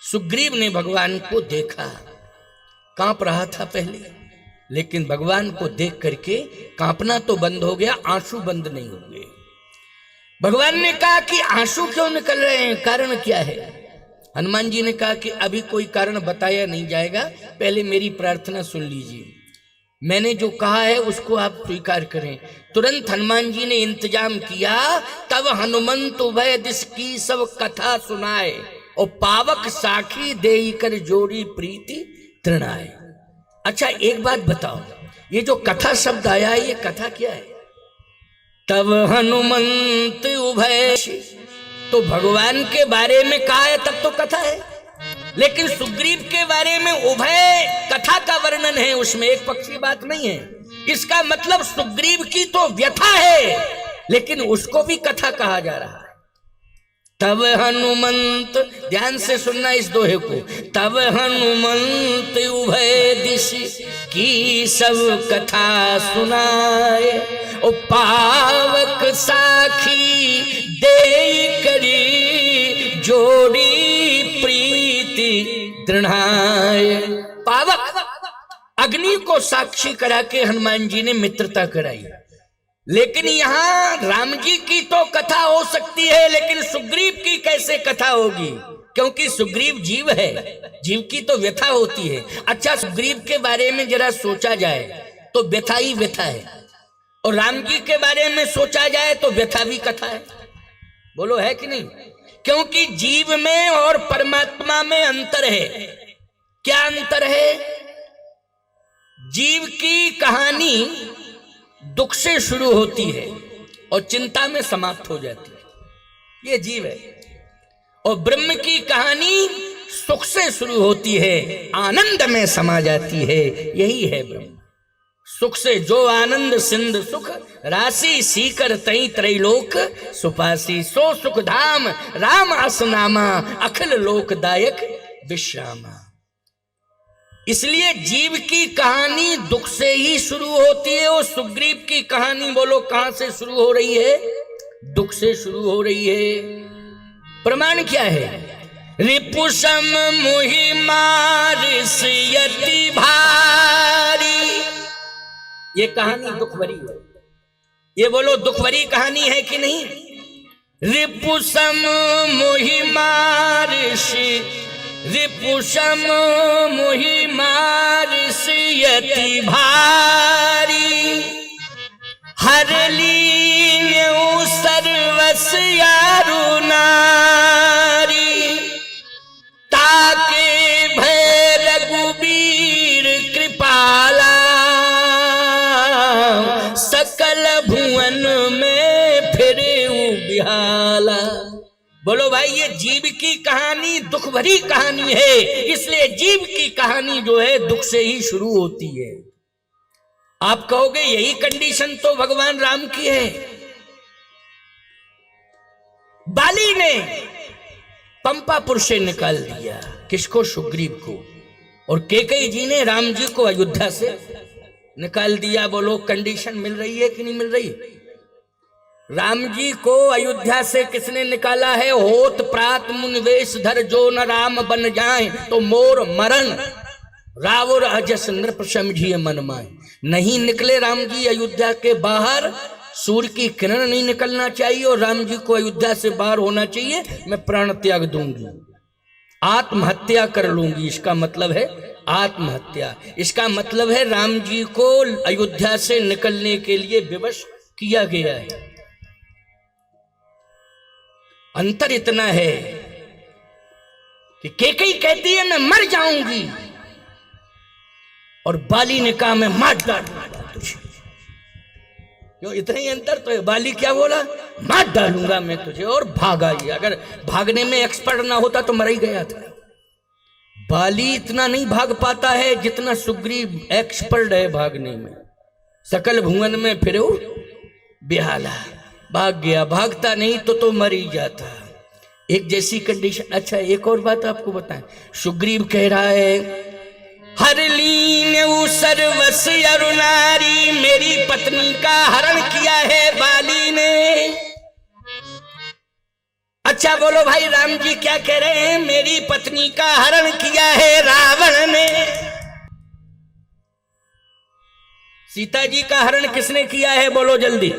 सुग्रीव ने भगवान को देखा, कांप रहा था पहले, लेकिन भगवान को देख करके कांपना तो बंद हो गया, आंसू बंद नहीं हो गए। भगवान ने कहा कि आंसू क्यों निकल रहे हैं, कारण क्या है? हनुमान जी ने कहा कि अभी कोई कारण बताया नहीं जाएगा, पहले मेरी प्रार्थना सुन लीजिए, मैंने जो कहा है उसको आप स्वीकार करें। तुरंत हनुमान जी ने इंतजाम किया, तब हनुमंत उभय दिस की सब कथा सुनाए, और पावक साखी देई कर जोड़ी प्रीति तृणाए। अच्छा एक बात बताओ, ये जो कथा शब्द आया है, ये कथा क्या है? तब हनुमंत उभय, तो भगवान के बारे में कहा है तब तो कथा है, लेकिन सुग्रीव के बारे में उभय कथा का वर्णन है, उसमें एक पक्षी बात नहीं है। इसका मतलब सुग्रीव की तो व्यथा है, लेकिन उसको भी कथा कहा जा रहा है। तब हनुमंत, ध्यान से सुनना इस दोहे को, तब हनुमंत उभय दिश की सब कथा सुनाए, ओ पावक साखी दे करी जोड़ी प्रीति दृढ़ाए। पावक अग्नि को साक्षी करा के हनुमान जी ने मित्रता कराई, लेकिन यहां राम जी की तो कथा हो सकती है, लेकिन सुग्रीव की कैसे कथा होगी? क्योंकि सुग्रीव जीव है, जीव की तो व्यथा होती है। अच्छा सुग्रीव के बारे में जरा सोचा जाए तो व्यथा ही व्यथा है, और राम जी के बारे में सोचा जाए तो व्यथा भी कथा है। बोलो है कि नहीं? क्योंकि जीव में और परमात्मा में अंतर है। क्या अंतर है? जीव की कहानी दुख से शुरू होती है और चिंता में समाप्त हो जाती है, ये जीव है। और ब्रह्म की कहानी सुख से शुरू होती है, आनंद में समा जाती है, यही है ब्रह्म। सुख से जो आनंद सिंध सुख राशि, सीकर तई त्रैलोक सुपासी, सो सुख धाम राम असनामा, अखिल लोकदायक विश्रामा। इसलिए जीव की कहानी दुख से ही शुरू होती है, और सुग्रीव की कहानी बोलो कहां से शुरू हो रही है? दुख से शुरू हो रही है। प्रमाण क्या है? रिपुसम मोहि मारिसयति भारी, ये कहानी दुख भरी है। ये बोलो दुख भरी कहानी है कि नहीं? रिपुसम मोहि मारिसि, रिपुसम मोहि मारिसयति भारी, हर लीन्यउ सर्वस यारु नारी, ताके भय रघुबीर कृपाला, सकल भुवन में फिरे बिहाला। बोलो भाई, ये जीव की कहानी दुख भरी कहानी है, इसलिए जीव की कहानी जो है दुख से ही शुरू होती है। आप कहोगे यही कंडीशन तो भगवान राम की है। बाली ने पंपापुर से निकाल दिया, किसको? सुग्रीव को। और कैकेयी जी ने राम जी को अयोध्या से निकाल दिया। बोलो कंडीशन मिल रही है कि नहीं मिल रही? राम जी को अयोध्या से किसने निकाला है? होत प्रात मुनिवेश धर, जो न राम बन जाए तो मोर मरण, रावण अजस नृप समझिए मन माए। नहीं निकले राम जी अयोध्या के बाहर, सूर्य की किरण नहीं निकलना चाहिए, और राम जी को अयोध्या से बाहर होना चाहिए। मैं प्राण त्याग दूंगी, आत्महत्या कर लूंगी। इसका मतलब है आत्महत्या। इसका मतलब है राम जी को अयोध्या से निकलने के लिए विवश किया गया है। अंतर इतना है कि कैकेयी कहती है मैं मर जाऊंगी, और बाली ने कहा मैं मार डालूंगा तुझे। क्यों? इतना ही अंतर तो है। बाली क्या बोला? मार डालूंगा मैं तुझे, और भागा ही। अगर भागने में एक्सपर्ट ना होता तो मर ही गया था। बाली इतना नहीं भाग पाता है जितना सुग्रीव एक्सपर्ट है भागने में। सकल भुवन में फिरे बिहाला, भाग गया। भागता नहीं तो मर ही जाता। एक जैसी कंडीशन। अच्छा एक और बात आपको बताएं, सुग्रीव कह रहा है हर लीन्यउ सर्वस अरु नारी, मेरी पत्नी का हरण किया है बाली ने। अच्छा बोलो भाई, राम जी क्या कह रहे हैं? मेरी पत्नी का हरण किया है रावण ने। सीता जी का हरण किसने किया है? बोलो जल्दी।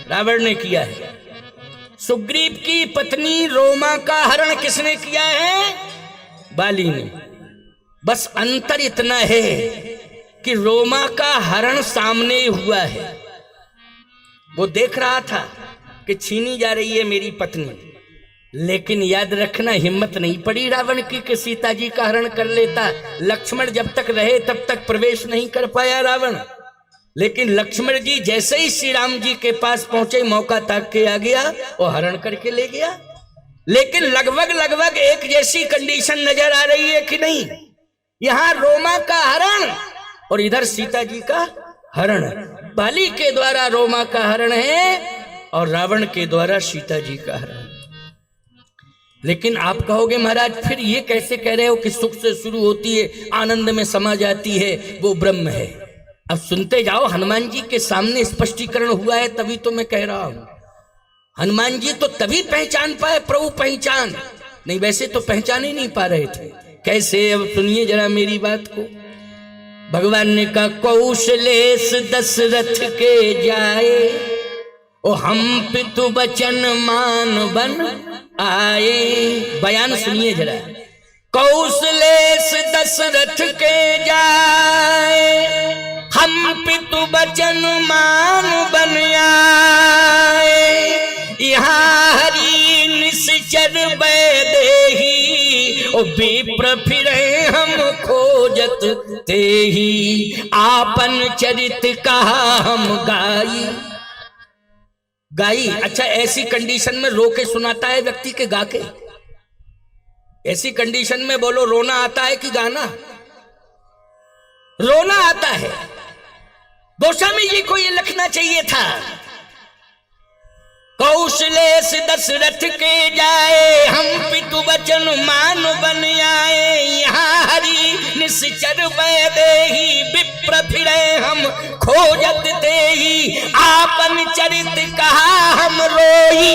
रावण ने किया है। सुग्रीव की पत्नी रोमा का हरण किसने किया है? बाली ने। बस अंतर इतना है कि रोमा का हरण सामने हुआ है, वो देख रहा था कि छीनी जा रही है मेरी पत्नी, लेकिन याद रखना हिम्मत नहीं पड़ी रावण की कि सीता जी का हरण कर लेता। लक्ष्मण जब तक रहे तब तक प्रवेश नहीं कर पाया रावण, लेकिन लक्ष्मण जी जैसे ही श्री राम जी के पास पहुंचे, मौका ताक के आ गया और हरण करके ले गया। लेकिन लगभग एक जैसी कंडीशन नजर आ रही है कि नहीं? यहां रोमा का हरण और इधर सीता जी का हरण। बाली के द्वारा रोमा का हरण है और रावण के द्वारा सीता जी का हरण। लेकिन आप कहोगे महाराज फिर ये कैसे कह रहे हो कि सुख से शुरू होती है, आनंद में समा जाती है, वो ब्रह्म है। अब सुनते जाओ, हनुमान जी के सामने स्पष्टीकरण हुआ है तभी तो मैं कह रहा हूं। हनुमान जी तो तभी पहचान पाए प्रभु पहचान, नहीं वैसे तो पहचान ही नहीं पा रहे थे। कैसे? अब सुनिए जरा मेरी बात को। भगवान ने कहा कौशलेश दशरथ के जाए, ओ हम पितु बचन मान बन आए। बयान सुनिए जरा। कौशलेश दशरथ के जाए, हम पितु बचन मान बन आए। यहाँ हरि निश्चर वैदेही, ओ विप्र फिरे हम खोजत तेही। आपन चरित कहा हम गाई। अच्छा, ऐसी कंडीशन में रो के सुनाता है व्यक्ति के गा के? ऐसी कंडीशन में बोलो रोना आता है कि गाना? रोना आता है। गोस्वामी जी को ये लिखना चाहिए था कौशलेश दशरथ के जाए, हम पितु बचन मान बन आए। यहाँ हरि निश्चर वैदेही, विप्र फिरे हम खोजत तेही। आपन चरित कहा हम रोई।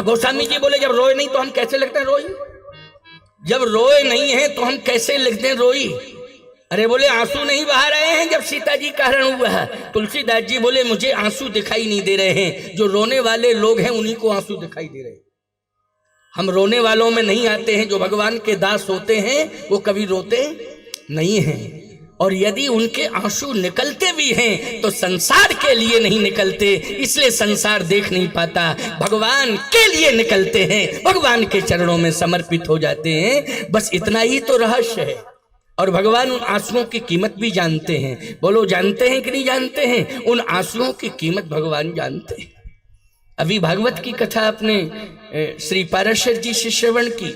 गोस्वामी जी बोले जब रोए नहीं तो हम कैसे लिखते हैं रोई? जब रोए नहीं है तो हम कैसे लिखते हैं रोई? अरे बोले आंसू नहीं बहा रहे हैं जब सीता जी का हरण हुआ है। तुलसीदास जी बोले मुझे आंसू दिखाई नहीं दे रहे हैं, जो रोने वाले लोग हैं उन्हीं को आंसू दिखाई दे रहे हैं। हम रोने वालों में नहीं आते हैं। जो भगवान के दास होते हैं वो कभी रोते नहीं हैं, और यदि उनके आंसू निकलते भी हैं तो संसार के लिए नहीं निकलते, इसलिए संसार देख नहीं पाता। भगवान के लिए निकलते हैं, भगवान के चरणों में समर्पित हो जाते हैं। बस इतना ही तो रहस्य है। और भगवान उन आंसुओं की कीमत भी जानते हैं। बोलो जानते हैं कि नहीं जानते हैं? उन आंसुओं की कीमत भगवान जानते हैं। अभी भागवत की कथा अपने श्री पाराशर जी से श्रवण की।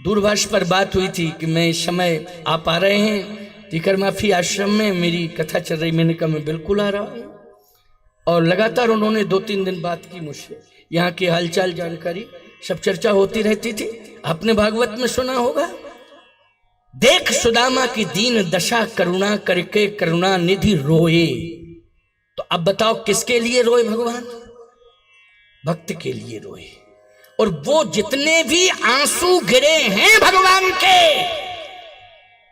दूरभाष पर बात हुई थी कि मैं इस समय आप आ रहे हैं टीकर माफी आश्रम में, मेरी कथा चल रही। मैंने कहा मैं बिल्कुल आ रहा हूँ। और लगातार उन्होंने 2-3 दिन बात की मुझसे, यहाँ की हालचाल जानकारी सब चर्चा होती रहती थी। आपने भागवत में सुना होगा, देख सुदामा की दीन दशा करुणा करके करुणा निधि रोए। तो अब बताओ किसके लिए रोए भगवान? भक्त के लिए रोए। और वो जितने भी आंसू गिरे हैं भगवान के,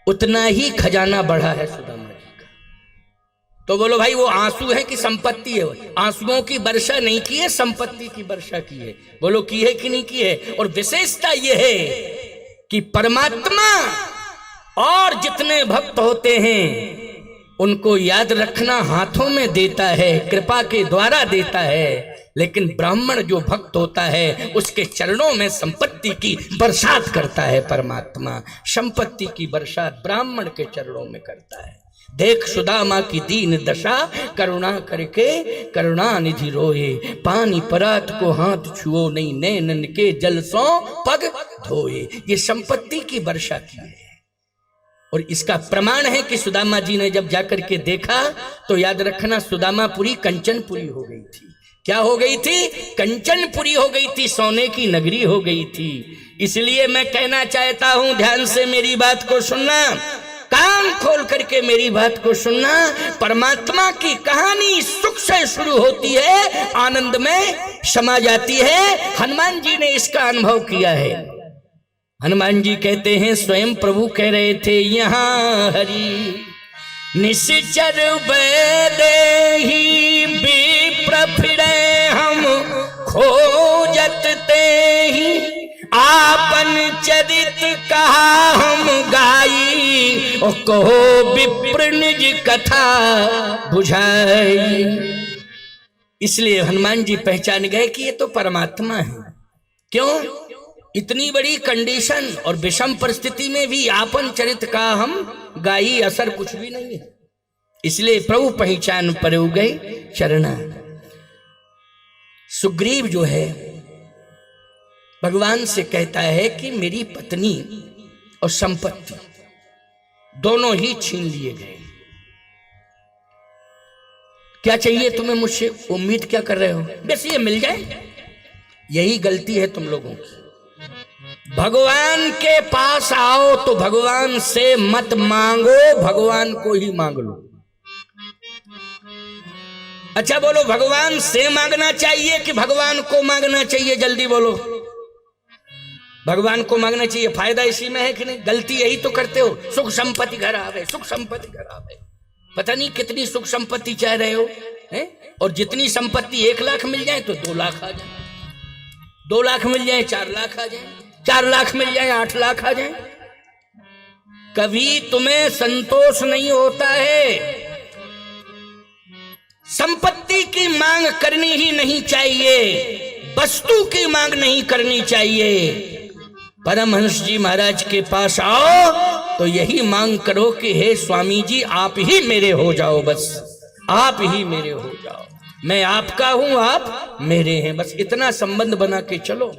उतना ही खजाना बढ़ा है सुदामा जी का। तो बोलो भाई वो आंसू है कि संपत्ति है? आंसुओं की वर्षा नहीं की है, संपत्ति की वर्षा की है। बोलो की है कि नहीं की है? और विशेषता यह है कि परमात्मा और जितने भक्त होते हैं उनको याद रखना हाथों में देता है, कृपा के द्वारा देता है। लेकिन ब्राह्मण जो भक्त होता है उसके चरणों में संपत्ति की बरसात करता है परमात्मा। संपत्ति की बरसात ब्राह्मण के चरणों में करता है। देख सुदामा की दीन दशा करुणा करके करुणा निधि रोए। पानी परात को हाथ छुओ नहीं, नैनन के जल सो पग धोए। ये संपत्ति की वर्षा की है। और इसका प्रमाण है कि सुदामा जी ने जब जाकर के देखा तो याद रखना सुदामापुरी कंचनपुरी हो गई थी। क्या हो गई थी? कंचनपुरी हो गई थी, सोने की नगरी हो गई थी। इसलिए मैं कहना चाहता हूं, ध्यान से मेरी बात को सुनना। कान खोल करके मेरी बात को सुनना। परमात्मा की कहानी सुख से शुरू होती है, आनंद में समा जाती है। हनुमान जी ने इसका अनुभव किया है। हनुमान जी कहते हैं, स्वयं प्रभु कह रहे थे, यहाँ हरि निश्चर बेदेही विप्र फिरे हम खोजत तेहि, आपन चरित कहा हम गाई, ओ कहो विप्र निज कथा बुझाई। इसलिए हनुमान जी पहचान गए कि ये तो परमात्मा है। क्यों? इतनी बड़ी कंडीशन और विषम परिस्थिति में भी आपन चरित का हम गाई, असर कुछ भी नहीं है। इसलिए प्रभु पहचान पर गए चरना। सुग्रीव जो है भगवान से कहता है कि मेरी पत्नी और संपत्ति दोनों ही छीन लिए गए। क्या चाहिए तुम्हें मुझसे? उम्मीद क्या कर रहे हो? बस ये मिल जाए। यही गलती है तुम लोगों की। भगवान के पास आओ तो भगवान से मत मांगो, भगवान को ही मांग लो। अच्छा बोलो, भगवान से मांगना चाहिए कि भगवान को मांगना चाहिए? जल्दी बोलो। भगवान को मांगना चाहिए। फायदा इसी में है कि नहीं? गलती यही तो करते हो। सुख संपत्ति घर आवे, सुख संपत्ति घर आवे। पता नहीं कितनी सुख संपत्ति चाह रहे हो हैं? और जितनी संपत्ति 1 लाख मिल जाए तो 2 लाख आ जाए, 2 लाख मिल जाए 4 लाख आ जाए, 4 लाख मिल जाए 8 लाख आ जाए। कभी तुम्हें संतोष नहीं होता है। संपत्ति की मांग करनी ही नहीं चाहिए, वस्तु की मांग नहीं करनी चाहिए। परमहंस जी महाराज के पास आओ तो यही मांग करो कि हे स्वामी जी, आप ही मेरे हो जाओ, बस आप ही मेरे हो जाओ। मैं आपका हूं, आप मेरे हैं, बस इतना संबंध बना के चलो।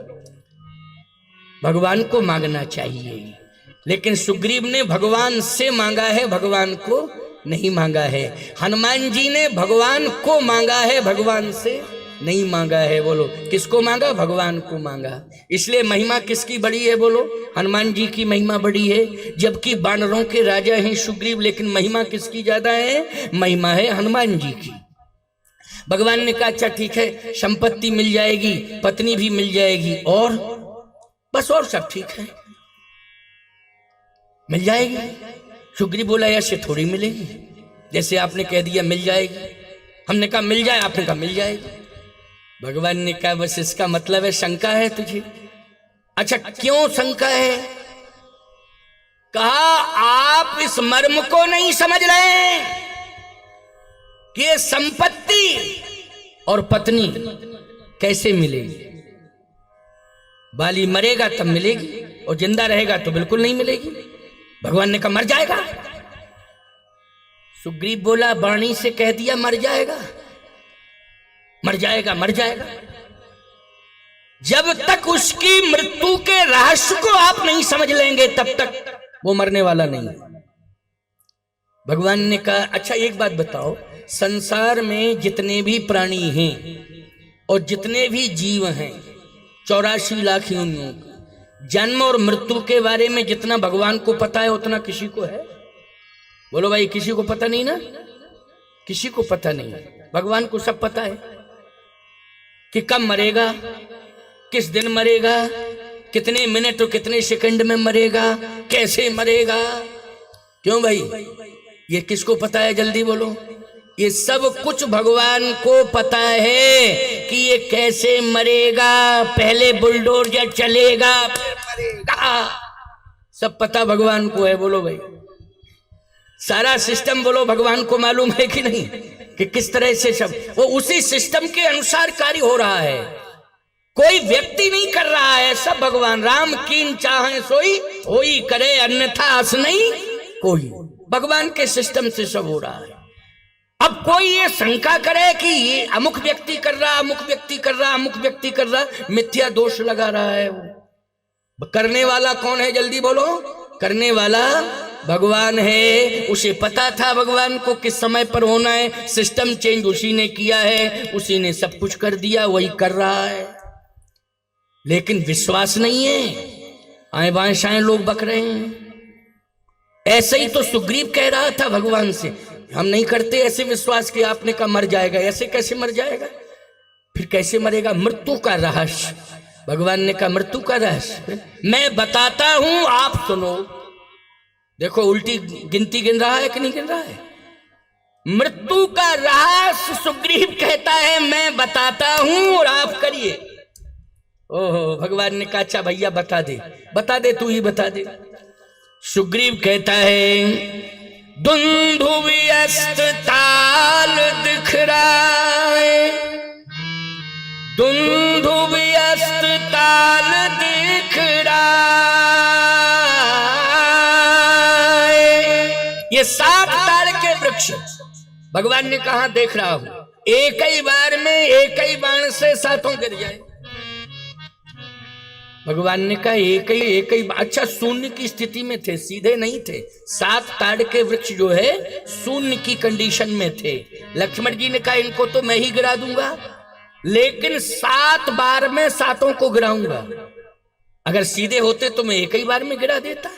भगवान को मांगना चाहिए। लेकिन सुग्रीव ने भगवान से मांगा है, भगवान को नहीं मांगा है। हनुमान जी ने भगवान को मांगा है, भगवान से नहीं मांगा है। बोलो किसको मांगा? भगवान को मांगा। इसलिए महिमा किसकी बड़ी है? बोलो हनुमान जी की महिमा बड़ी है। जबकि वानरों के राजा हैं सुग्रीव, लेकिन महिमा किसकी ज्यादा है? महिमा है हनुमान जी की। भगवान ने कहा अच्छा ठीक है, संपत्ति मिल जाएगी, पत्नी भी मिल जाएगी, और बस और सब ठीक है, मिल जाएगी। सुग्रीव बोला ऐसे थोड़ी मिलेगी, जैसे आपने कह दिया मिल जाएगी। हमने कहा मिल जाए, आपने कहा मिल जाएगी। भगवान ने कहा बस इसका मतलब है शंका है तुझे। अच्छा क्यों शंका है? कहा आप इस मर्म को नहीं समझ रहे कि ये संपत्ति और पत्नी कैसे मिलेगी। बाली मरेगा तब मिलेगी, और जिंदा रहेगा तो बिल्कुल नहीं मिलेगी। भगवान ने कहा मर जाएगा। सुग्रीव बोला वाणी से कह दिया मर जाएगा, मर जाएगा, मर जाएगा। जब तक उसकी मृत्यु के रहस्य को आप नहीं समझ लेंगे तब तक वो मरने वाला नहीं है। भगवान ने कहा अच्छा एक बात बताओ, संसार में जितने भी प्राणी हैं और जितने भी जीव हैं 84 लाख योनियों, जन्म और मृत्यु के बारे में जितना भगवान को पता है उतना किसी को है? बोलो भाई किसी को पता नहीं ना? किसी को पता नहीं। भगवान को सब पता है कि कब मरेगा, किस दिन मरेगा, कितने मिनट और कितने सेकंड में मरेगा, कैसे मरेगा। क्यों भाई ये किसको पता है? जल्दी बोलो। ये सब कुछ भगवान को पता है कि ये कैसे मरेगा, पहले बुलडोजर चलेगा फिर मरेगा, सब पता भगवान को है। बोलो भाई सारा सिस्टम बोलो भगवान को मालूम है कि नहीं, कि किस तरह से सब वो उसी सिस्टम के अनुसार कार्य हो रहा है। कोई व्यक्ति नहीं कर रहा है, सब भगवान। राम कीन चाहे सोई होई करे, अन्यथा आस नहीं कोई। भगवान के सिस्टम से सब हो रहा है। अब कोई ये शंका करे कि ये अमुक व्यक्ति कर रहा, अमुक व्यक्ति कर रहा, अमुक व्यक्ति कर रहा, मिथ्या दोष लगा रहा है। वो करने वाला कौन है? जल्दी बोलो। करने वाला भगवान है। उसे पता था भगवान को किस समय पर होना है, सिस्टम चेंज उसी ने किया है, उसी ने सब कुछ कर दिया, वही कर रहा है। लेकिन विश्वास नहीं है, आए बाएं शाएं लोग बक रहे हैं। ऐसे ही तो सुग्रीव कह रहा था भगवान से, हम नहीं करते ऐसे विश्वास कि आपने कहा मर जाएगा, ऐसे कैसे मर जाएगा, फिर कैसे मरेगा, मृत्यु का रहस्य। भगवान ने कहा मृत्यु का रहस्य मैं बताता हूं, आप सुनो। देखो उल्टी गिनती गिन रहा है कि नहीं गिन रहा है। मृत्यु का रहस्य सुग्रीव कहता है मैं बताता हूं और आप करिए। ओहो, भगवान ने कहा अच्छा भैया बता दे, तू ही बता दे। सुग्रीव कहता है दुंदुभियस्त ताल दिख रहा है, दुंदुभियस्त ताल दिख रहा है। ये 7 ताल के वृक्ष भगवान ने कहा देख रहा हूं, एक ही बार में एक ही बाण से 7 गिर जाए। भगवान ने कहा एक ही अच्छा शून्य की स्थिति में थे, सीधे नहीं थे। 7 ताड़ के वृक्ष जो है शून्य की कंडीशन में थे। लक्ष्मण जी ने कहा इनको तो मैं ही गिरा दूंगा, लेकिन 7 बार में 7 को गिराऊंगा। अगर सीधे होते तो मैं एक ही बार में गिरा देता।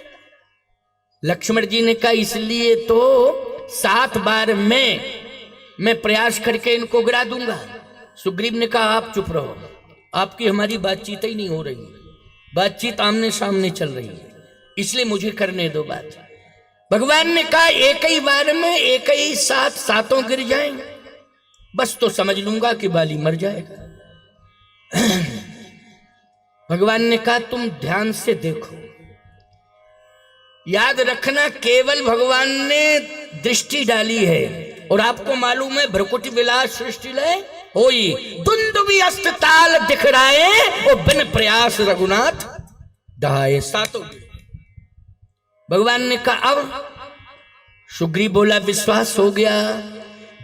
लक्ष्मण जी ने कहा इसलिए तो 7 बार में मैं प्रयास करके इनको गिरा दूंगा। सुग्रीव ने कहा आप चुप रहो, आपकी हमारी बातचीत ही नहीं हो रही, बातचीत आमने सामने चल रही है, इसलिए मुझे करने दो बात। भगवान ने कहा एक ही बार में एक ही साथ 7 गिर जाएंगे, बस तो समझ लूंगा कि बाली मर जाएगा। भगवान ने कहा तुम ध्यान से देखो, याद रखना केवल भगवान ने दृष्टि डाली है, और आपको मालूम है भ्रकुटी विलास सृष्टि लय होई, दुंदुभियस्त ताल दिख रहा है और बिन प्रयास रघुनाथ दहाए। 7 भगवान ने कहा अब। सुग्रीव बोला विश्वास हो गया,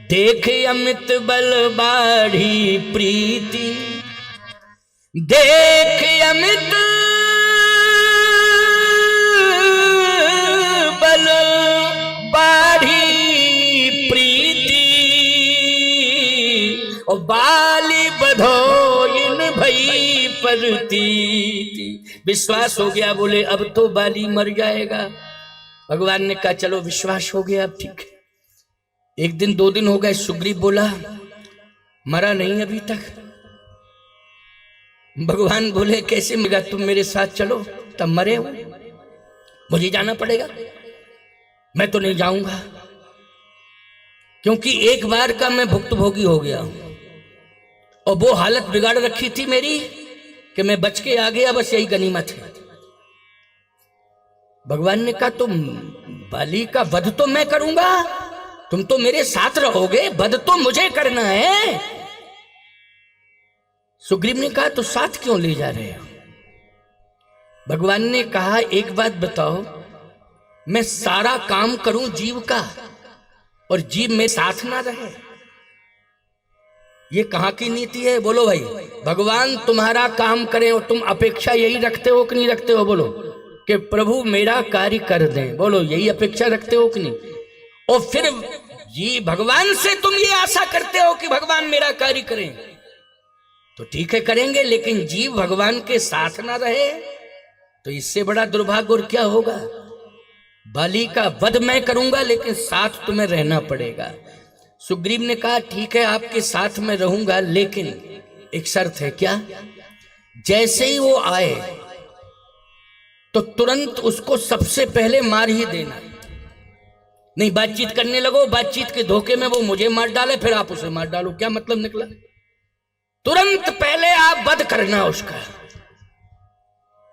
देखे अमित बल बाढ़ी प्रीति, देखे अमित बल बाढ़ी प्रीति, और बाली बधोइन भई परतीति। विश्वास हो गया, बोले अब तो बाली मर जाएगा। भगवान ने कहा चलो विश्वास हो गया अब ठीक है। 1 दिन 2 दिन हो गए, सुग्रीव बोला मरा नहीं अभी तक। भगवान बोले कैसे मरेगा, तुम मेरे साथ चलो तब मरे हो, मुझे जाना पड़ेगा। मैं तो नहीं जाऊंगा, क्योंकि एक बार का मैं भुक्तभोगी हो गया हूं, और वो हालत बिगाड़ रखी थी मेरी कि मैं बच के आ गया, बस यही गनीमत है। भगवान ने कहा तुम बाली का वध तो मैं करूंगा, तुम तो मेरे साथ रहोगे, वध तो मुझे करना है। सुग्रीव ने कहा तो साथ क्यों ले जा रहे हो। भगवान ने कहा एक बात बताओ, मैं सारा काम करूं जीव का और जीव में साथ ना रहे, ये कहां की नीति है बोलो भाई। भगवान तुम्हारा काम करें और तुम अपेक्षा यही रखते हो कि नहीं रखते हो, बोलो कि प्रभु मेरा कार्य कर दें, बोलो यही अपेक्षा रखते हो कि नहीं। और फिर जी भगवान से तुम ये आशा करते हो कि भगवान मेरा कार्य करें, तो ठीक है करेंगे, लेकिन जीव भगवान के साथ ना रहे तो इससे बड़ा दुर्भाग्य और क्या होगा। बाली का वध मैं करूंगा, लेकिन साथ तुम्हें रहना पड़ेगा। सुग्रीव ने कहा ठीक है आपके साथ में रहूंगा, लेकिन एक शर्त है। क्या? जैसे ही वो आए तो तुरंत उसको सबसे पहले मार ही देना, नहीं बातचीत करने लगो, बातचीत के धोखे में वो मुझे मार डाले फिर आप उसे मार डालो, क्या मतलब निकला। तुरंत पहले आप वध करना उसका।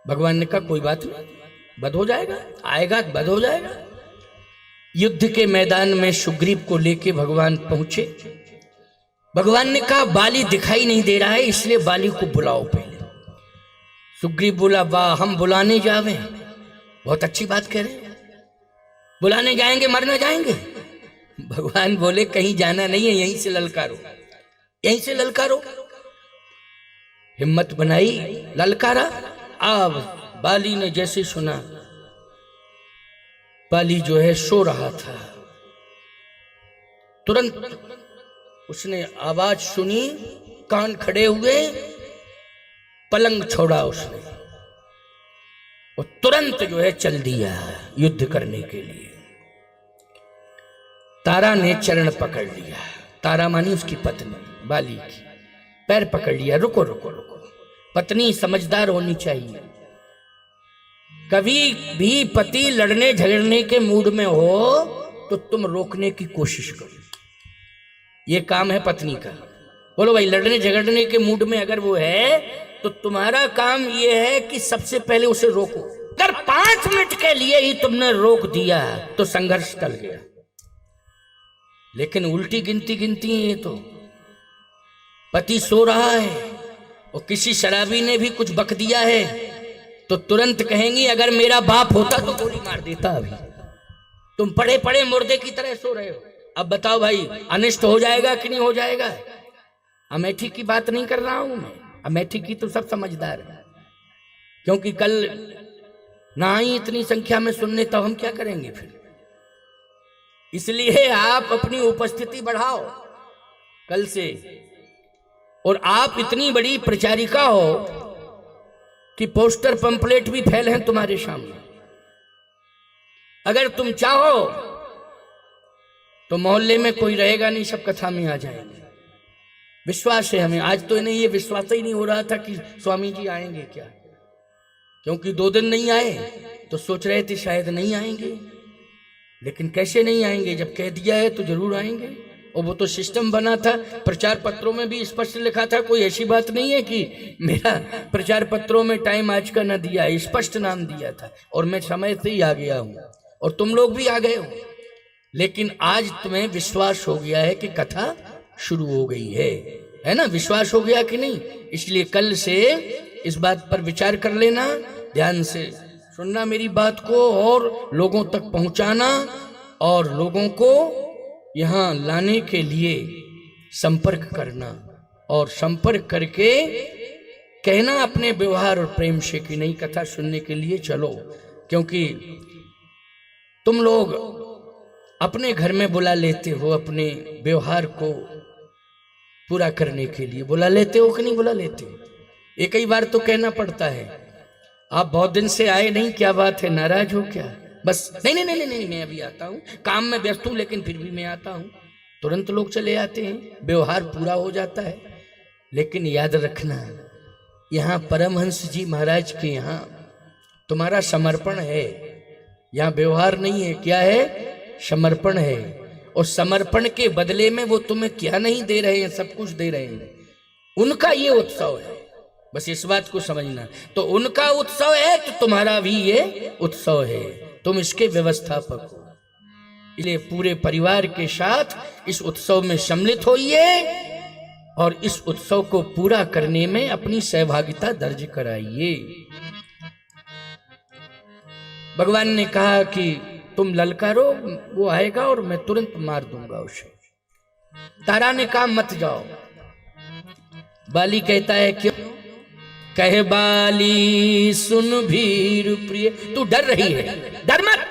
भगवान ने कहा कोई बात नहीं, वध हो जाएगा, आएगा वध हो जाएगा। युद्ध के मैदान में सुग्रीव को लेके भगवान पहुंचे। भगवान ने कहा बाली दिखाई नहीं दे रहा है, इसलिए बाली को बुलाओ पहले। सुग्रीव बोला वाह हम बुलाने जावे, बहुत अच्छी बात कह रहे हैं, बुलाने जाएंगे मरना जाएंगे। भगवान बोले कहीं जाना नहीं है, यहीं से ललकारो, यहीं से ललकारो। हिम्मत बनाई, ललकारा। अब बाली ने जैसे सुना, बाली जो है सो रहा था, तुरंत उसने आवाज सुनी, कान खड़े हुए, पलंग छोड़ा उसने, और तुरंत जो है चल दिया युद्ध करने के लिए। तारा ने चरण पकड़ लिया, तारा मानी उसकी पत्नी बाली की, पैर पकड़ लिया, रुको रुको रुको, पत्नी समझदार होनी चाहिए। कभी भी पति लड़ने झगड़ने के मूड में हो तो तुम रोकने की कोशिश करो, ये काम है पत्नी का। बोलो भाई, लड़ने झगड़ने के मूड में अगर वो है तो तुम्हारा काम ये है कि सबसे पहले उसे रोको। अगर 5 मिनट के लिए ही तुमने रोक दिया तो संघर्ष टल गया। लेकिन उल्टी गिनती गिनती है ये तो। पति सो रहा है और किसी शराबी ने भी कुछ बक दिया है तो तुरंत कहेंगी अगर मेरा बाप होता तो गोली मार देता। अभी तुम पड़े पड़े मुर्दे की तरह सो रहे हो। अब बताओ भाई, अनिष्ट हो जाएगा कि नहीं हो जाएगा? अमेठी की बात नहीं कर रहा हूं मैं, अमेठी की तो सब समझदार है, क्योंकि कल ना ही इतनी संख्या में सुनने तो हम क्या करेंगे फिर। इसलिए आप अपनी उपस्थिति बढ़ाओ कल से। और आप इतनी बड़ी प्रचारिका हो कि पोस्टर पंपलेट भी फैले हैं तुम्हारे सामने। अगर तुम चाहो तो मोहल्ले में कोई रहेगा नहीं, सब कथा में आ जाएंगे। विश्वास है हमें। आज तो इन्हें ये विश्वास ही नहीं हो रहा था कि स्वामी जी आएंगे क्या, क्योंकि 2 दिन नहीं आए तो सोच रहे थे शायद नहीं आएंगे। लेकिन कैसे नहीं आएंगे, जब कह दिया है तो जरूर आएंगे। और वो तो सिस्टम बना था, प्रचार पत्रों में भी स्पष्ट लिखा था। कोई ऐसी बात नहीं है कि मेरा प्रचार पत्रों में टाइम आज का न दिया, स्पष्ट नाम दिया था और मैं समय से ही आ गया हूं और तुम लोग भी आ गए हो। लेकिन आज तुम्हें विश्वास हो गया है कि कथा शुरू हो गई है ना? विश्वास हो गया कि नहीं? इसलिए कल से इस बात पर विचार कर लेना, ध्यान से सुनना मेरी बात को और लोगों तक पहुंचाना और लोगों को यहां लाने के लिए संपर्क करना और संपर्क करके कहना अपने व्यवहार और प्रेम से कि नई कथा सुनने के लिए चलो। क्योंकि तुम लोग अपने घर में बुला लेते हो, अपने व्यवहार को पूरा करने के लिए बुला लेते हो कि नहीं बुला लेते? एक ही बार तो कहना पड़ता है, आप बहुत दिन से आए नहीं, क्या बात है, नाराज हो क्या? बस नहीं नहीं नहीं नहीं, मैं अभी आता हूँ, काम में व्यस्त हूँ, लेकिन फिर भी मैं आता हूँ। तुरंत लोग चले आते हैं, व्यवहार पूरा हो जाता है। लेकिन याद रखना, यहाँ परमहंस जी महाराज के यहाँ तुम्हारा समर्पण है, यहाँ व्यवहार नहीं है। क्या है? समर्पण है। और समर्पण के बदले में वो तुम्हें क्या नहीं दे रहे हैं, सब कुछ दे रहे हैं। उनका ये उत्सव है, बस इस बात को समझना। तो उनका उत्सव है तो तुम्हारा भी ये उत्सव है, तुम इसके व्यवस्थापक हो। इसलिए पूरे परिवार के साथ इस उत्सव में सम्मिलित होइए और इस उत्सव को पूरा करने में अपनी सहभागिता दर्ज कराइए। भगवान ने कहा कि तुम ललकारो, वो आएगा और मैं तुरंत मार दूंगा उसे। तारा ने कहा मत जाओ। बाली कहता है क्यों? कहे बाली सुन भीर प्रिय, तू डर रही है, डर मत,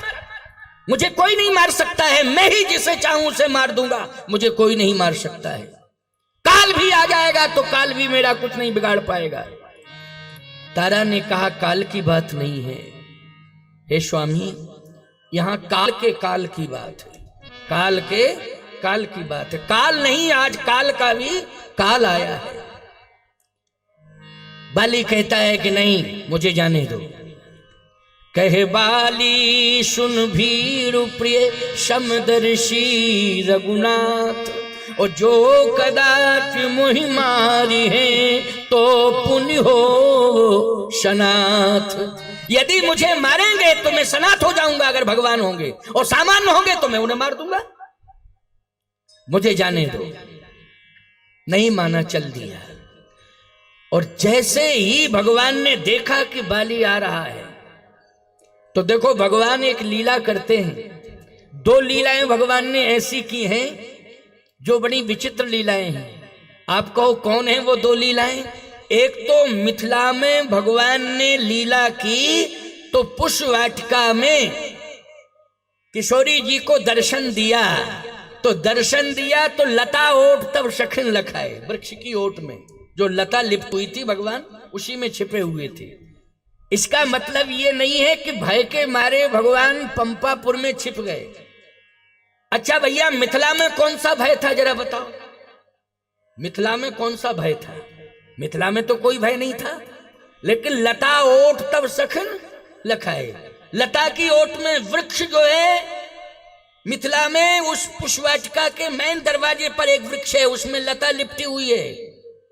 मुझे कोई नहीं मार सकता है, मैं ही जिसे चाहूं उसे मार दूंगा, मुझे कोई नहीं मार सकता है। काल भी आ जाएगा तो काल भी मेरा कुछ नहीं बिगाड़ पाएगा। तारा ने कहा काल की बात नहीं है हे स्वामी, यहां काल की बात है, काल की बात है। काल नहीं, आज काल का भी काल आया है। बाली कहता है कि नहीं, मुझे जाने दो। कहे बाली सुन भीर प्रिय समदर्शी रघुनाथ, और जो कदाच मोहि मारी है तो पुण्य हो सनाथ। यदि मुझे मारेंगे तो मैं सनाथ हो जाऊंगा अगर भगवान होंगे, और सामान्य होंगे तो मैं उन्हें मार दूंगा। मुझे जाने दो। नहीं माना, चल दिया। और जैसे ही भगवान ने देखा कि बाली आ रहा है, तो देखो भगवान एक लीला करते हैं। 2 लीलाएं भगवान ने ऐसी की हैं जो बड़ी विचित्र लीलाएं हैं। आप कहो कौन है वो 2 लीलाएं? एक तो मिथिला में भगवान ने लीला की तो पुष्प वाटिका में किशोरी जी को दर्शन दिया, तो दर्शन दिया तो लता ओट तब सखन लखाए, वृक्ष की ओट में जो लता लिप्त हुई थी भगवान उसी में छिपे हुए थे। इसका मतलब ये नहीं है कि भय के मारे भगवान पंपापुर में छिप गए। अच्छा भैया, मिथिला में कौन सा भय था जरा बताओ? मिथिला में कौन सा भय था? मिथिला में तो कोई भय नहीं था, लेकिन लता ओट तब सखन लखाए। लता की ओट में वृक्ष जो है मिथिला में, उस पुष्पवाटिका के मेन दरवाजे पर एक वृक्ष है, उसमें लता लिपटी हुई है।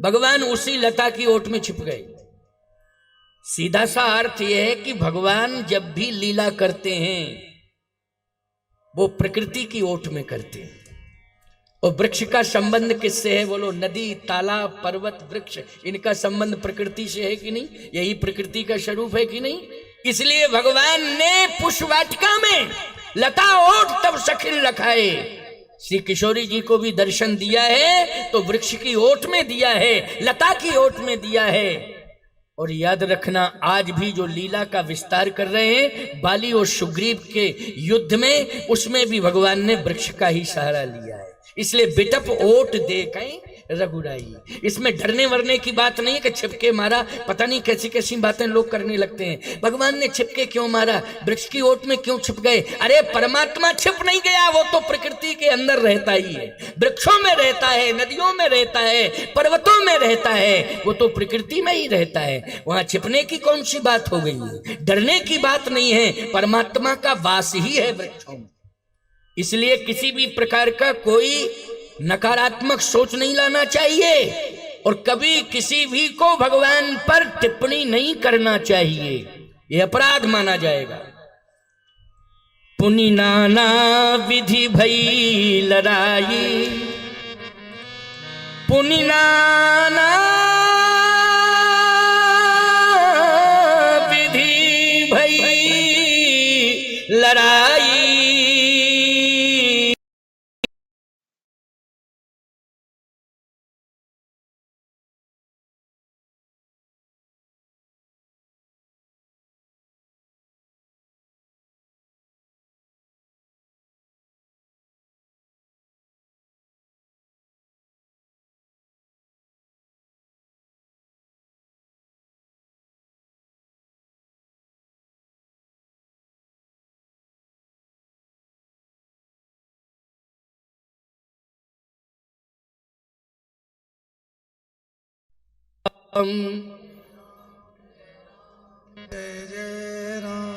भगवान उसी लता की ओट में छिप गए। सीधा सा अर्थ यह है कि भगवान जब भी लीला करते हैं वो प्रकृति की ओट में करते हैं। और वृक्ष का संबंध किससे है बोलो? नदी, तालाब, पर्वत, वृक्ष, इनका संबंध प्रकृति से है कि नहीं? यही प्रकृति का स्वरूप है कि नहीं? इसलिए भगवान ने पुष्पवाटिका में लता ओट तब सखिन लखाए। श्री किशोरी जी को भी दर्शन दिया है तो वृक्ष की ओट में दिया है, लता की ओट में दिया है। और याद रखना, आज भी जो लीला का विस्तार कर रहे हैं बाली और सुग्रीव के युद्ध में, उसमें भी भगवान ने वृक्ष का ही सहारा लिया है। इसलिए बिटप ओट देखें रघुराई। इसमें डरने वरने की बात नहीं है कि छिपके मारा, पता नहीं कैसी कैसी बातें लोग करने लगते हैं। भगवान ने छिपके क्यों मारा? वृक्ष की ओट में क्यों छिप गए? अरे परमात्मा छिप नहीं गया, वो तो प्रकृति के अंदर रहता ही है। वृक्षों में रहता है, नदियों में रहता है, पर्वतों में रहता है, वो तो प्रकृति में ही रहता है। वहां छिपने की कौन सी बात हो गई है? डरने की बात नहीं है, परमात्मा का वास ही है वृक्षों में। इसलिए किसी भी प्रकार का कोई नकारात्मक सोच नहीं लाना चाहिए और कभी किसी भी को भगवान पर टिप्पणी नहीं करना चाहिए, यह अपराध माना जाएगा। पुनि नाना विधि भई लड़ाई, पुनि नाना विधि भई लड़ाई।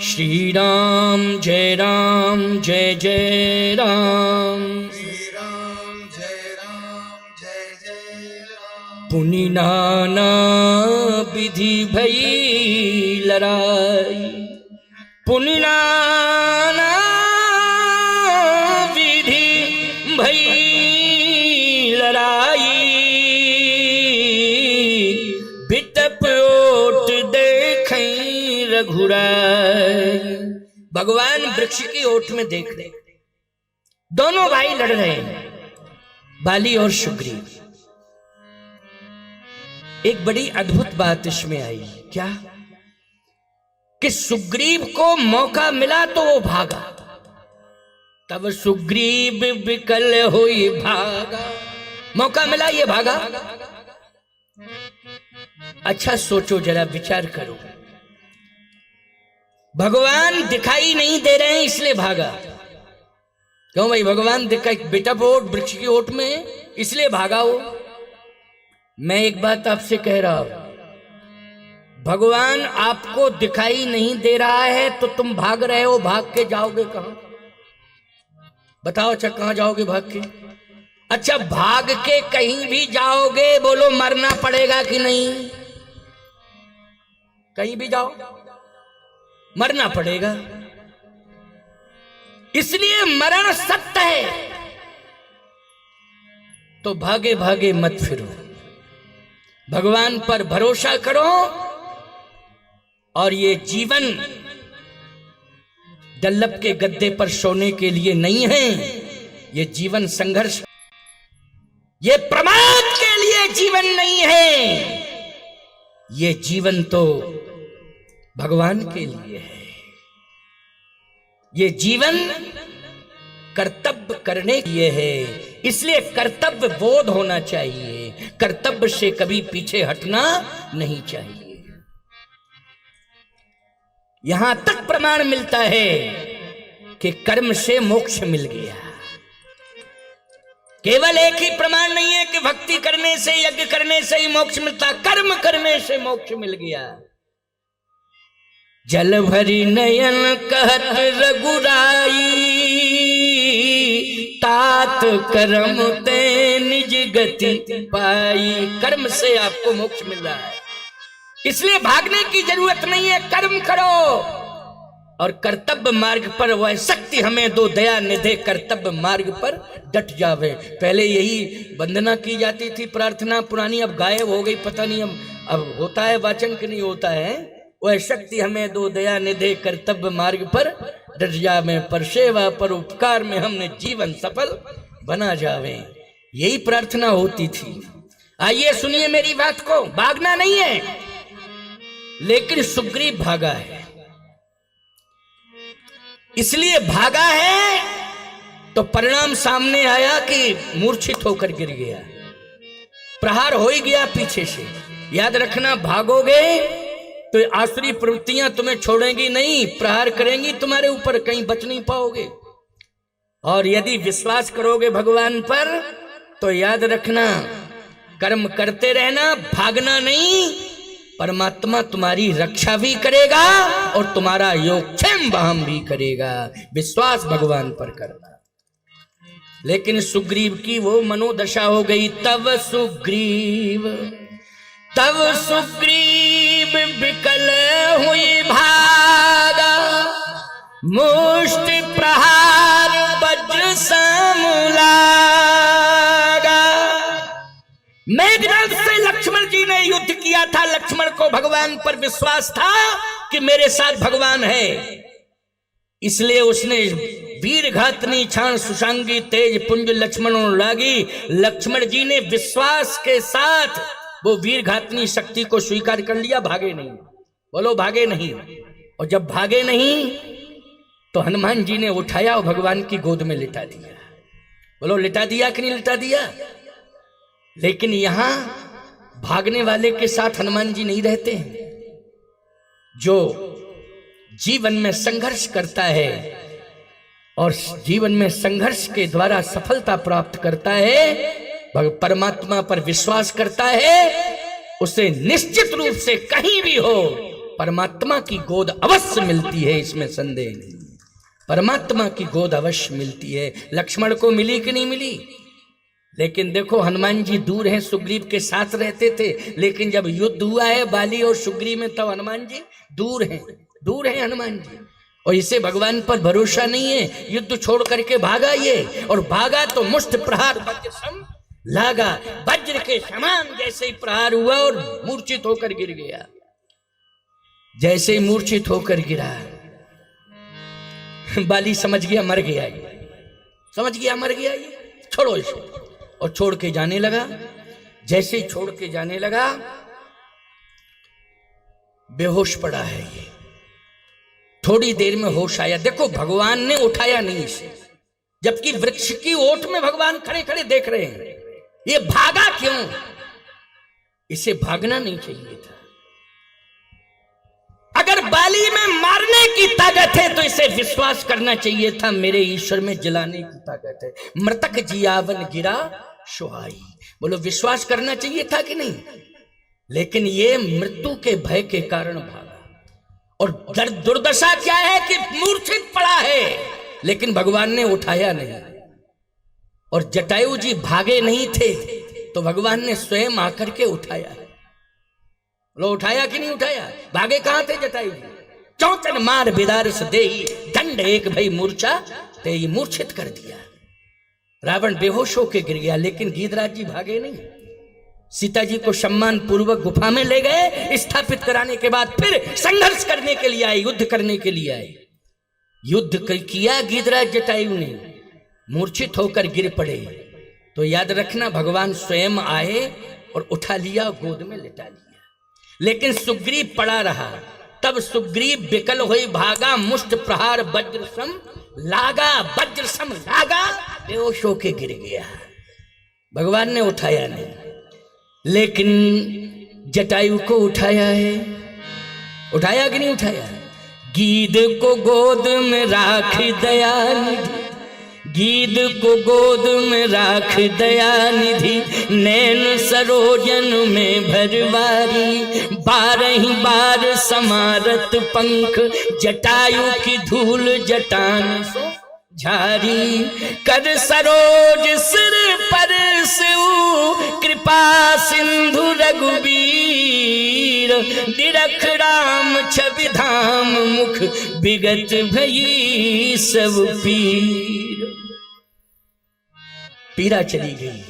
श्री राम जय राम जय जय राम, श्री राम जय जय राम। पुनि नाना विधि भई लड़ाई, पुनि नाना विधि भई लड़ाई। बिटप ओट देखें रघुराई। भगवान वृक्ष की ओट में देख रहे, दोनों भाई लड़ रहे हैं, बाली और सुग्रीव। एक बड़ी अद्भुत बात इसमें आई, क्या कि सुग्रीव को मौका मिला तो वो भागा। तब सुग्रीव विकल हुई भागा, मौका मिला ये भागा। अच्छा सोचो जरा, विचार करो, भगवान दिखाई नहीं दे रहे हैं इसलिए भागा। क्यों भाई? भगवान दिखाई, बेटा बोट वृक्ष की ओट में, इसलिए भागा हो। मैं एक बात आपसे कह रहा हूं, भगवान आपको दिखाई नहीं दे रहा है तो तुम भाग रहे हो, भाग के जाओगे कहां बताओ? अच्छा कहां जाओगे भाग के? अच्छा भाग के कहीं भी जाओगे, बोलो मरना पड़ेगा कि नहीं? कहीं भी जाओ मरना पड़ेगा, इसलिए मरण सत्य है। तो भागे भागे मत फिरो, भगवान पर भरोसा करो। और ये जीवन डल्लभ के गद्दे पर सोने के लिए नहीं है, ये जीवन संघर्ष, ये प्रमाद के लिए जीवन नहीं है, ये जीवन तो भगवान के लिए है। ये जीवन कर्तव्य करने के लिए है, इसलिए कर्तव्य बोध होना चाहिए, कर्तव्य से कभी पीछे हटना नहीं चाहिए। यहां तक प्रमाण मिलता है कि कर्म से मोक्ष मिल गया। केवल एक ही प्रमाण नहीं है कि भक्ति करने से, यज्ञ करने से ही मोक्ष मिलता, कर्म करने से मोक्ष मिल गया। जल भरी नयन कहत रघुराई, तात कर्म ते निज गति पाई। कर्म से आपको मोक्ष मिल रहा है, इसलिए भागने की जरूरत नहीं है, कर्म करो और कर्तव्य मार्ग पर वह शक्ति हमें दो, दया निधे कर्तव्य मार्ग पर डट जावे। पहले यही वंदना की जाती थी, प्रार्थना पुरानी, अब गायब हो गई, पता नहीं अब होता है वाचन कि नहीं होता है। वह शक्ति हमें दो, दया निधे कर्तव्य मार्ग पर डट जावे, पर सेवा पर उपकार में हमने जीवन सफल बना जावे। यही प्रार्थना होती थी। आइए सुनिए मेरी बात को, भागना नहीं है, लेकिन सुग्रीव भागा है। इसलिए भागा है तो परिणाम सामने आया कि मूर्छित होकर गिर गया, प्रहार हो ही गया पीछे से। याद रखना, भागोगे तो आसुरी प्रवृत्तियां तुम्हें छोड़ेंगी नहीं, प्रहार करेंगी तुम्हारे ऊपर, कहीं बच नहीं पाओगे। और यदि विश्वास करोगे भगवान पर तो याद रखना, कर्म करते रहना, भागना नहीं, परमात्मा तुम्हारी रक्षा भी करेगा और तुम्हारा योगक्षेम वाहन भी करेगा। विश्वास भगवान पर करना। लेकिन सुग्रीव की वो मनोदशा हो गई, तब सुग्रीव विकल हुई भागा, मुष्टि प्रहार वज्र समूला। मेघनाद से लक्ष्मण जी ने युद्ध किया था, लक्ष्मण को भगवान पर विश्वास था कि मेरे साथ भगवान है, इसलिए उसने वीर घातनी छाण सुशांगी तेज पुंज लक्ष्मण लागी। लक्ष्मण जी ने विश्वास के साथ वो वीर घातनी शक्ति को स्वीकार कर लिया, भागे नहीं। बोलो भागे नहीं। और जब भागे नहीं तो हनुमान जी ने उठाया और भगवान की गोद में लिटा दिया। बोलो लिटा दिया कि नहीं लिटा दिया? लेकिन यहां भागने वाले के साथ हनुमान जी नहीं रहते हैं। जो जीवन में संघर्ष करता है और जीवन में संघर्ष के द्वारा सफलता प्राप्त करता है, परमात्मा पर विश्वास करता है, उसे निश्चित रूप से कहीं भी हो परमात्मा की गोद अवश्य मिलती है, इसमें संदेह नहीं। परमात्मा की गोद अवश्य मिलती है। लक्ष्मण को मिली कि नहीं मिली? लेकिन देखो, हनुमान जी दूर हैं, सुग्रीव के साथ रहते थे, लेकिन जब युद्ध हुआ है बाली और सुग्रीव में, तब हनुमान जी दूर हैं हनुमान जी। और इसे भगवान पर भरोसा नहीं है, युद्ध छोड़ करके भागा ये, और भागा तो मुष्ट प्रहार वज्र सम लागा। वज्र के समान जैसे ही प्रहार हुआ और मूर्छित होकर गिर गया। जैसे ही मूर्छित होकर गिरा, बाली समझ गया मर गया ये, समझ गया मर गया ये, छोड़ो इसे, और छोड़ के जाने लगा। जैसे ही छोड़ के जाने लगा, बेहोश पड़ा है ये। थोड़ी देर में होश आया। देखो, भगवान ने उठाया नहीं इसे, जबकि वृक्ष की ओट में भगवान खड़े खड़े देख रहे हैं। ये भागा क्यों? इसे भागना नहीं चाहिए था। अगर बाली में मारने की ताकत है तो इसे विश्वास करना चाहिए था, मेरे ईश्वर में जलाने की ताकत है। मृतक जियावन गिरा सुहाई। बोलो, विश्वास करना चाहिए था कि नहीं? लेकिन ये मृत्यु के भय के कारण भागा। और दुर्दशा क्या है कि मूर्छित पड़ा है, लेकिन भगवान ने उठाया नहीं। और जटायु जी भागे नहीं थे तो भगवान ने स्वयं आकर के उठाया है। लो, उठाया कि नहीं उठाया? भागे कहां थे जटायु जी? चौचन मार बिदारस देही, दंड एक भई मूर्छा ते मूर्छित कर दिया। रावण बेहोश होकर गिर गया, लेकिन गीधराज जी भागे नहीं। सीता जी को सम्मान पूर्वक गुफा में ले गए। स्थापित कराने के बाद फिर संघर्ष करने के लिए आए, युद्ध करने के लिए आए। युद्ध किया गीधराज जटायु ने, मूर्छित होकर गिर पड़े। तो याद रखना, भगवान स्वयं आए और उठा लिया, गोद में लिटा लिया। लेकिन सुग्रीव पड़ा रहा। तब सुग्रीव विकल हुई भागा, मुष्ट प्रहार वज्र सम लागा। वज्र सम लागा, बेहोश होके गिर गया। भगवान ने उठाया नहीं, लेकिन जटायु को उठाया है। उठाया कि नहीं उठाया? गीद को गोद में राख दयानिधि, गीद को गोद में राख दयानिधि, नैन सरोजन में भरवारी, 12 बार समारत पंख, जटायु की धूल जटान सो झारी, कर सरोज सिर पर सिउ, कृपा सिंधु रघुबीर, दिरख राम छवि धाम, मुख विगत भई सब पीर। पीरा चली गई,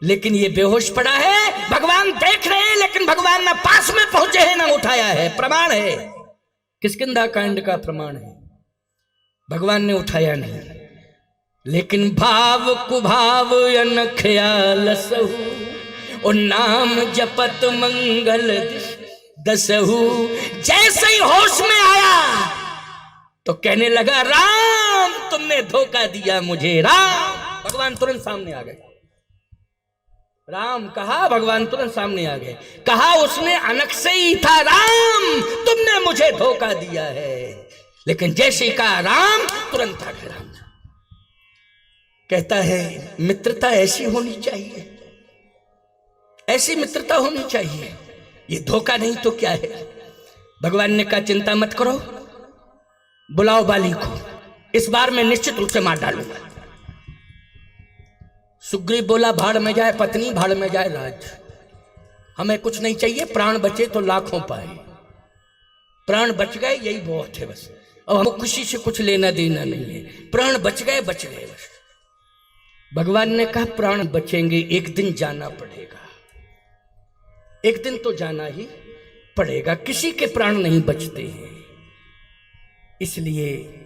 लेकिन ये बेहोश पड़ा है। भगवान देख रहे हैं, लेकिन भगवान ना पास में पहुंचे हैं ना उठाया है। प्रमाण है, किष्किंधा कांड का प्रमाण है। भगवान ने उठाया नहीं, लेकिन भाव कुभाव अन ख्याल सहु, और नाम जपत मंगल दसहु। जैसे ही होश में आया तो कहने लगा, राम तुमने धोखा दिया मुझे। राम, भगवान तुरंत सामने आ गए। राम कहा, भगवान तुरंत सामने आ गए। कहा उसने अनक से ही था, राम तुमने मुझे धोखा दिया है। लेकिन जैसे कहा राम, तुरंत आ गए राम। कहता है मित्रता ऐसी होनी चाहिए, ऐसी मित्रता होनी चाहिए। ये धोखा नहीं तो क्या है। भगवान ने कहा चिंता मत करो, बुलाओ बाली को, इस बार मैं निश्चित रूप से मार डालूंगा। सुग्रीव बोला, भाड़ में जाए पत्नी, भाड़ में जाए राज, हमें कुछ नहीं चाहिए। प्राण बचे तो लाखों पाए, प्राण बच गए यही बहुत है बस। अब हमको खुशी से कुछ लेना देना नहीं है, प्राण बच गए बच गए बस। भगवान ने कहा प्राण बचेंगे, एक दिन जाना पड़ेगा, एक दिन तो जाना ही पड़ेगा। किसी के प्राण नहीं बचते हैं। इसलिए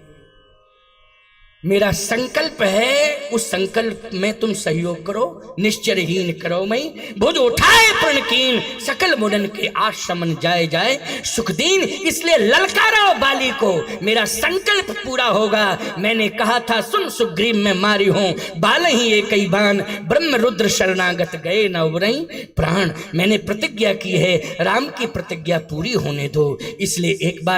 मेरा संकल्प है, उस संकल्प में तुम सहयोग करो। निश्चरहीन करो मई, भुज उठाए प्रणकीन, सकल मुडन के आश्रमन जाए जाए सुखदीन। इसलिए ललकारो बाली को, मेरा संकल्प पूरा होगा। मैंने कहा था सुन सुग्रीव मैं मारी हूं, बाल ही एक ही बान, ब्रह्म रुद्र शरणागत गए न उबरई प्राण। मैंने प्रतिज्ञा की है, राम की प्रतिज्ञा पूरी होने दो। इसलिए एक बार